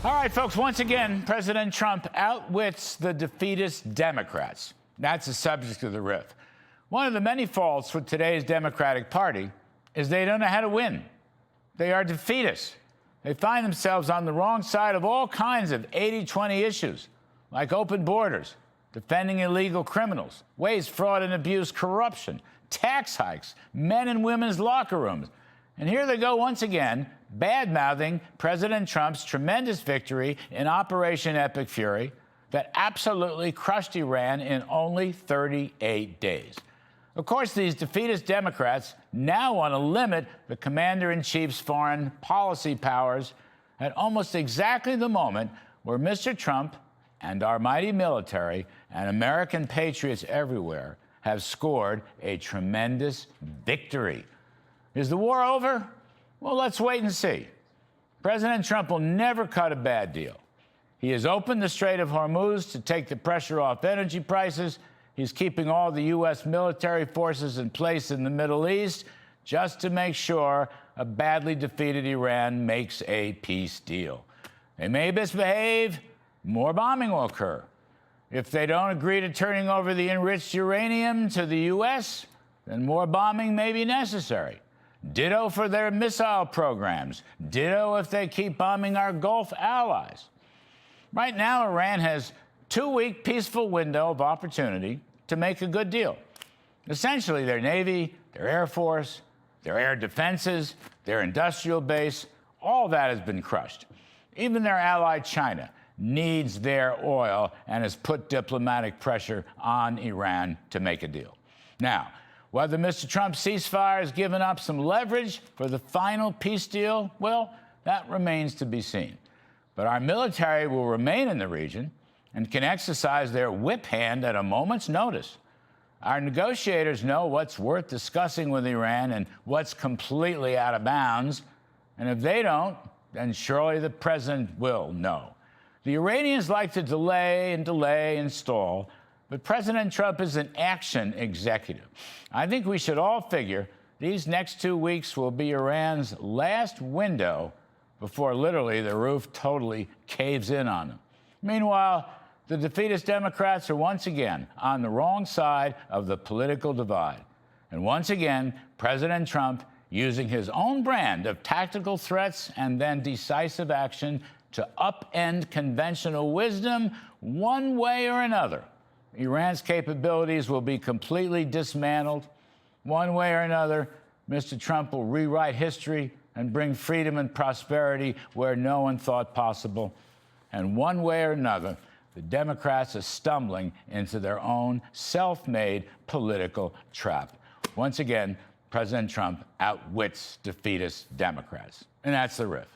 All right, folks, once again, President Trump outwits the defeatist Democrats. That's the subject of the riff. One of the many faults with today's Democratic Party is they don't know how to win. They are defeatists. They find themselves on the wrong side of all kinds of 80-20 issues, like open borders, defending illegal criminals, waste, fraud, and abuse, corruption, tax hikes, men and women's locker rooms. And here they go once again, bad-mouthing President Trump's tremendous victory in Operation Epic Fury that absolutely crushed Iran in only 38 days. Of course, these defeatist Democrats now want to limit the commander-in-chief's foreign policy powers at almost exactly the moment where Mr. Trump and our mighty military and American patriots everywhere have scored a tremendous victory. Is the war over? Well, let's wait and see. President Trump will never cut a bad deal. He has opened the Strait of Hormuz to take the pressure off energy prices. He's keeping all the U.S. military forces in place in the Middle East just to make sure a badly defeated Iran makes a peace deal. They may misbehave, more bombing will occur. If they don't agree to turning over the enriched uranium to the U.S., then more bombing may be necessary. Ditto for their missile programs. Ditto if they keep bombing our Gulf allies. Right now, Iran has a 2-week peaceful window of opportunity to make a good deal. Essentially, their Navy, their Air Force, their air defenses, their industrial base, all that has been crushed. Even their ally, China, needs their oil and has put diplomatic pressure on Iran to make a deal. Now, whether Mr. Trump's ceasefire has given up some leverage for the final peace deal, well, that remains to be seen. But our military will remain in the region and can exercise their whip hand at a moment's notice. Our negotiators know what's worth discussing with Iran and what's completely out of bounds. And if they don't, then surely the president will know. The Iranians like to delay and stall, but President Trump is an action executive. I think we should all figure these next 2 weeks will be Iran's last window before literally the roof totally caves in on them. Meanwhile, the defeatist Democrats are once again on the wrong side of the political divide. And once again, President Trump, using his own brand of tactical threats and then decisive action to upend conventional wisdom one way or another. Iran's capabilities will be completely dismantled. One way or another, Mr. Trump will rewrite history and bring freedom and prosperity where no one thought possible. And one way or another, the Democrats are stumbling into their own self-made political trap. Once again, President Trump outwits defeatist Democrats. And that's the riff.